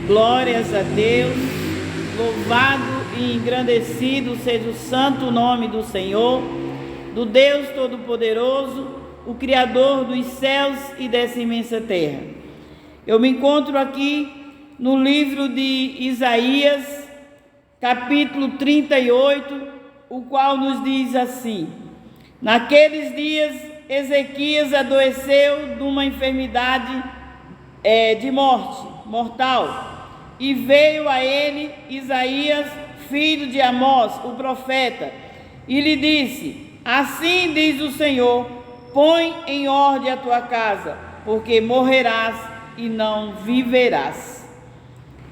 Glórias a Deus, louvado e engrandecido seja o santo nome do Senhor, do Deus Todo-Poderoso, o Criador dos céus e dessa imensa terra. Eu me encontro aqui no livro de Isaías, capítulo 38, o qual nos diz assim: naqueles dias Ezequias adoeceu de uma enfermidade de mortal, e veio a ele Isaías, filho de Amós, o profeta, e lhe disse: assim diz o Senhor, põe em ordem a tua casa, porque morrerás e não viverás.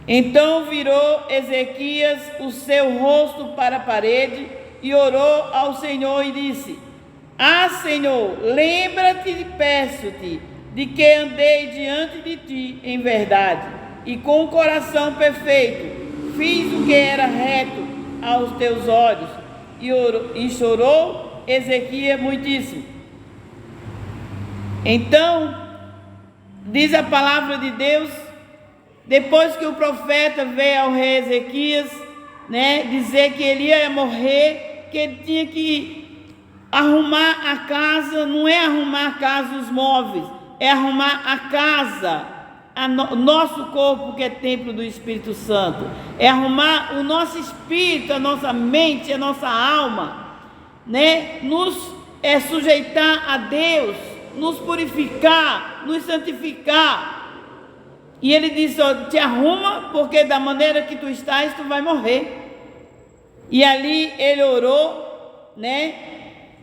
Então virou Ezequias o seu rosto para a parede e orou ao Senhor e disse: ah, Senhor, lembra-te e peço-te de que andei diante de ti em verdade e com o coração perfeito, fiz o que era reto aos teus olhos. E chorou Ezequias muitíssimo. Então, diz a palavra de Deus, depois que o profeta veio ao rei Ezequias, dizer que ele ia morrer, que ele tinha que arrumar a casa, não é arrumar a casa, os móveis, é arrumar a casa, nosso corpo, que é templo do Espírito Santo, é arrumar o nosso espírito, a nossa mente, a nossa alma, nos sujeitar a Deus, nos purificar, nos santificar. E ele disse: te arruma, porque da maneira que tu estás, tu vai morrer. E ali ele orou,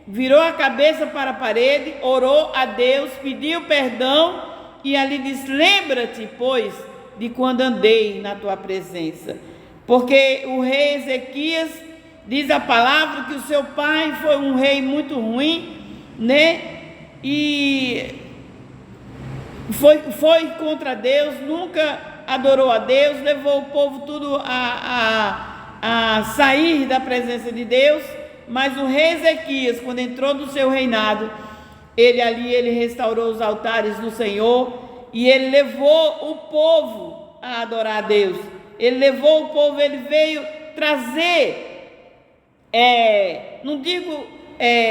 virou a cabeça para a parede, orou a Deus, pediu perdão, e ali diz: lembra-te, pois, de quando andei na tua presença. Porque o rei Ezequias, diz a palavra, que o seu pai foi um rei muito ruim, e foi contra Deus, nunca adorou a Deus, levou o povo tudo a sair da presença de Deus. Mas o rei Ezequias, quando entrou no seu reinado, ele restaurou os altares do Senhor, e ele levou o povo a adorar a Deus. Ele levou o povo, ele veio trazer, não digo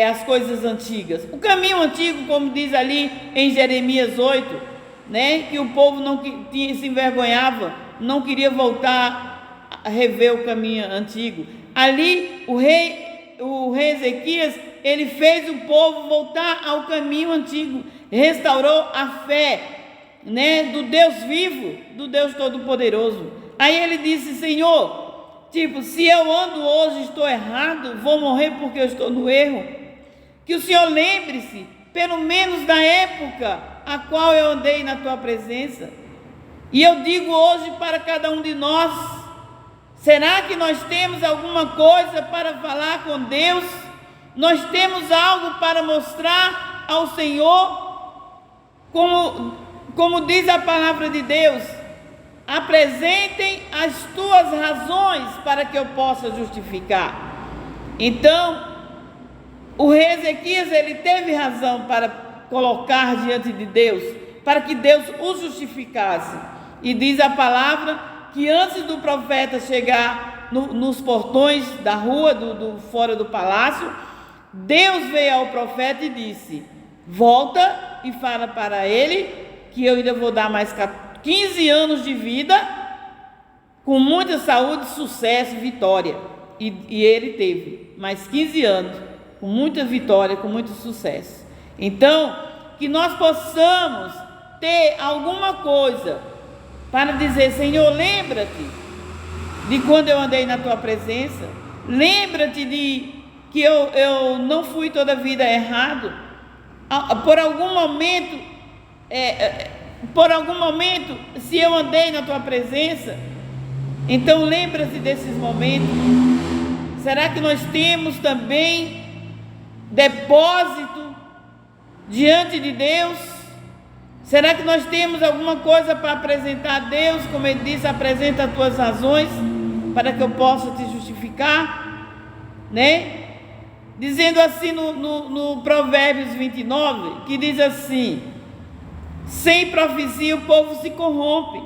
as coisas antigas, o caminho antigo, como diz ali em Jeremias 8, que o povo se envergonhava, não queria voltar a rever o caminho antigo. Ali o rei Ezequias, ele fez o povo voltar ao caminho antigo, restaurou a fé, do Deus vivo, do Deus Todo-Poderoso. Aí ele disse: Senhor, se eu ando hoje, estou errado, vou morrer porque eu estou no erro. Que o Senhor lembre-se, pelo menos da época a qual eu andei na tua presença. E eu digo hoje para cada um de nós: será que nós temos alguma coisa para falar com Deus? Nós temos algo para mostrar ao Senhor? Como diz a palavra de Deus: apresentem as tuas razões para que eu possa justificar. Então, o rei Ezequias, ele teve razão para colocar diante de Deus, para que Deus o justificasse. E diz a palavra que antes do profeta chegar nos portões da rua, fora do palácio, Deus veio ao profeta e disse: volta e fala para ele que eu ainda vou dar mais 15 anos de vida, com muita saúde, sucesso, vitória. E ele teve mais 15 anos, com muita vitória, com muito sucesso. Então, que nós possamos ter alguma coisa para dizer: Senhor, lembra-te de quando eu andei na tua presença, lembra-te de que eu não fui toda a vida errado, por algum momento, se eu andei na tua presença, então lembra-te desses momentos. Será que nós temos também depósito diante de Deus? Será que nós temos alguma coisa para apresentar a Deus? Como ele disse: apresenta as tuas razões para que eu possa te justificar, dizendo assim no Provérbios 29, que diz assim: sem profecia o povo se corrompe,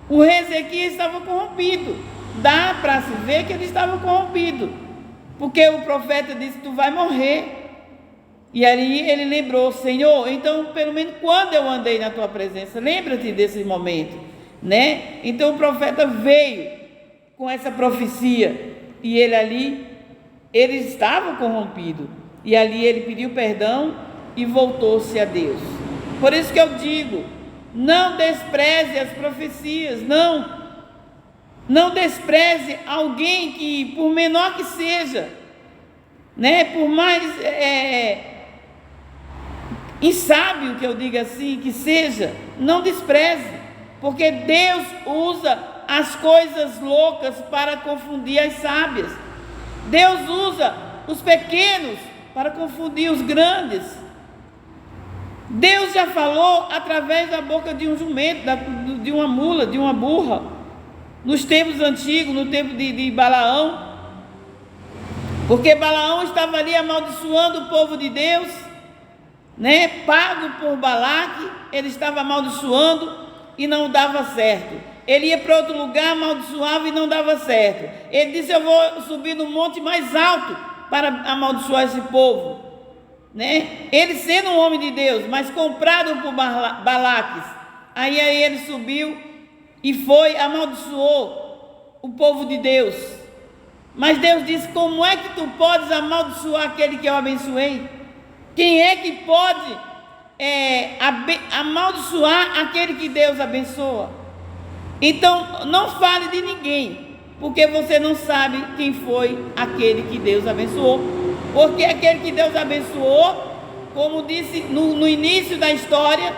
O rei Ezequias estava corrompido. Dá para se ver que ele estava corrompido, porque o profeta disse: tu vai morrer. E aí ele lembrou: Senhor, então pelo menos quando eu andei na tua presença, lembra-te desse momento, né? Então o profeta veio com essa profecia, e ele estava corrompido, e ali ele pediu perdão e voltou-se a Deus. Por isso que eu digo: não despreze as profecias, não despreze alguém que, por menor que seja, né, por mais insábio que eu diga assim que seja, não despreze, porque Deus usa as coisas loucas para confundir as sábias. Deus usa os pequenos para confundir os grandes. Deus já falou através da boca de um jumento, de uma mula, de uma burra, nos tempos antigos, no tempo de Balaão, porque Balaão estava ali amaldiçoando o povo de Deus, né? Pago por Balaque, ele estava amaldiçoando e não dava certo. Ele ia para outro lugar, amaldiçoava e não dava certo. Ele disse: eu vou subir no monte mais alto para amaldiçoar esse povo, né? Ele sendo um homem de Deus, mas comprado por Balaques. Aí ele subiu e amaldiçoou o povo de Deus. Mas Deus disse: como é que tu podes amaldiçoar aquele que eu abençoei? Quem é que pode amaldiçoar aquele que Deus abençoa? Então não fale de ninguém, porque você não sabe quem foi aquele que Deus abençoou. Porque aquele que Deus abençoou, como disse no início da história,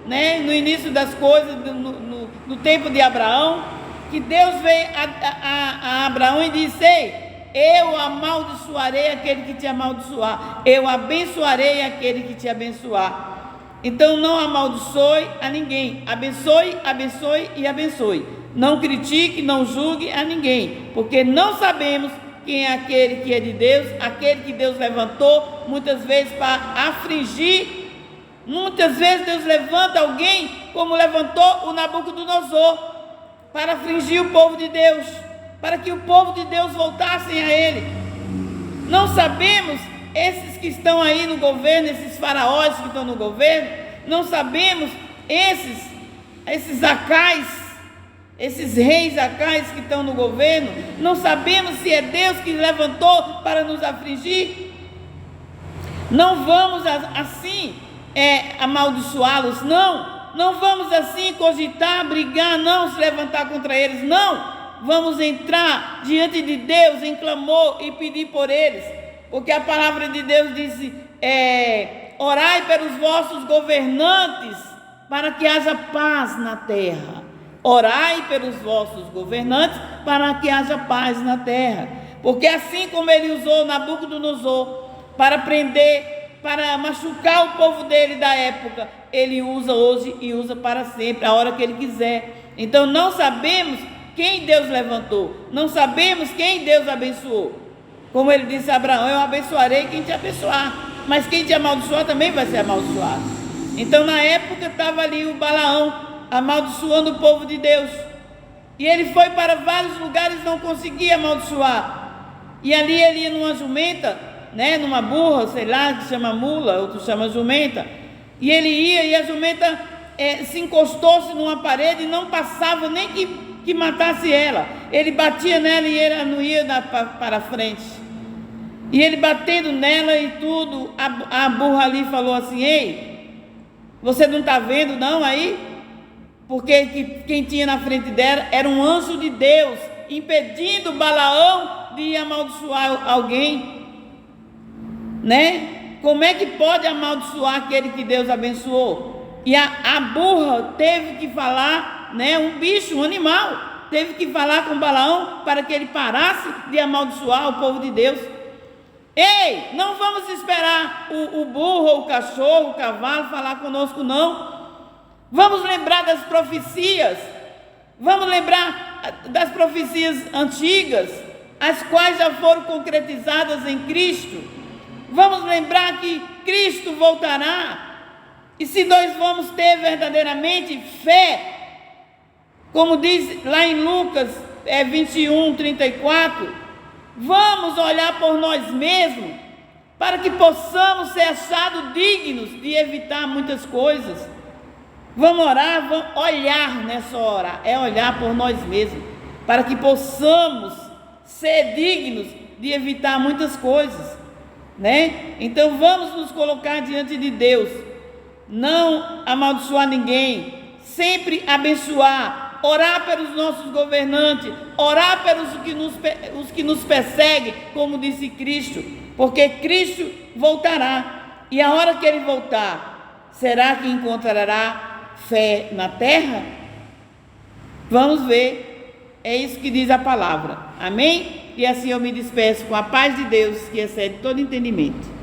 né, no início das coisas, no tempo de Abraão, que Deus veio a Abraão e disse: ei, eu amaldiçoarei aquele que te amaldiçoar, eu abençoarei aquele que te abençoar. Então não amaldiçoe a ninguém, abençoe, abençoe e abençoe. Não critique, não julgue a ninguém, porque não sabemos quem é aquele que é de Deus, aquele que Deus levantou, muitas vezes para afligir. Muitas vezes Deus levanta alguém, como levantou o Nabucodonosor, para afligir o povo de Deus, para que o povo de Deus voltassem a Ele. Não sabemos, esses que estão aí no governo, esses faraós que estão no governo, não sabemos esses acais, esses reis acais que estão no governo, não sabemos se é Deus que levantou para nos afligir. Não vamos assim amaldiçoá-los, não vamos assim cogitar, brigar, não se levantar contra eles, não. Vamos entrar diante de Deus em clamor e pedir por eles, porque a palavra de Deus diz: orai pelos vossos governantes, para que haja paz na terra. Orai pelos vossos governantes, para que haja paz na terra. Porque assim como ele usou Nabucodonosor para prender, para machucar o povo dele da época, ele usa hoje e usa para sempre, a hora que ele quiser. Então não sabemos quem Deus levantou, não sabemos quem Deus abençoou. Como ele disse a Abraão: eu abençoarei quem te abençoar, mas quem te amaldiçoar também vai ser amaldiçoado. Então na época estava ali o Balaão amaldiçoando o povo de Deus, e ele foi para vários lugares, não conseguia amaldiçoar. E ali ele ia numa jumenta, né, numa burra, sei lá, que chama mula, outro chama jumenta, e ele ia, e a jumenta se encostou-se numa parede e não passava nem que matasse ela. Ele batia nela e ela não ia para frente. E ele batendo nela e tudo, a burra ali falou assim: ei, você não está vendo não aí? Porque quem tinha na frente dela era um anjo de Deus, impedindo Balaão de amaldiçoar alguém, né? Como é que pode amaldiçoar aquele que Deus abençoou? E a burra teve que falar, né? Um bicho, um animal, teve que falar com Balaão para que ele parasse de amaldiçoar o povo de Deus. Ei, não vamos esperar o burro, o cachorro, o cavalo falar conosco, não. Vamos lembrar das profecias, vamos lembrar das profecias antigas, as quais já foram concretizadas em Cristo. Vamos lembrar que Cristo voltará, e se nós vamos ter verdadeiramente fé Como diz lá em Lucas 21, 34, vamos olhar por nós mesmos, para que possamos ser achados dignos de evitar muitas coisas. Vamos orar, vamos olhar nessa hora, é olhar por nós mesmos, para que possamos ser dignos de evitar muitas coisas, né? Então vamos nos colocar diante de Deus, não amaldiçoar ninguém, sempre abençoar, orar pelos nossos governantes, orar pelos os que nos perseguem, como disse Cristo, porque Cristo voltará, e a hora que Ele voltar, será que encontrará fé na terra? Vamos ver, é isso que diz a palavra, amém? E assim eu me despeço com a paz de Deus, que excede todo entendimento.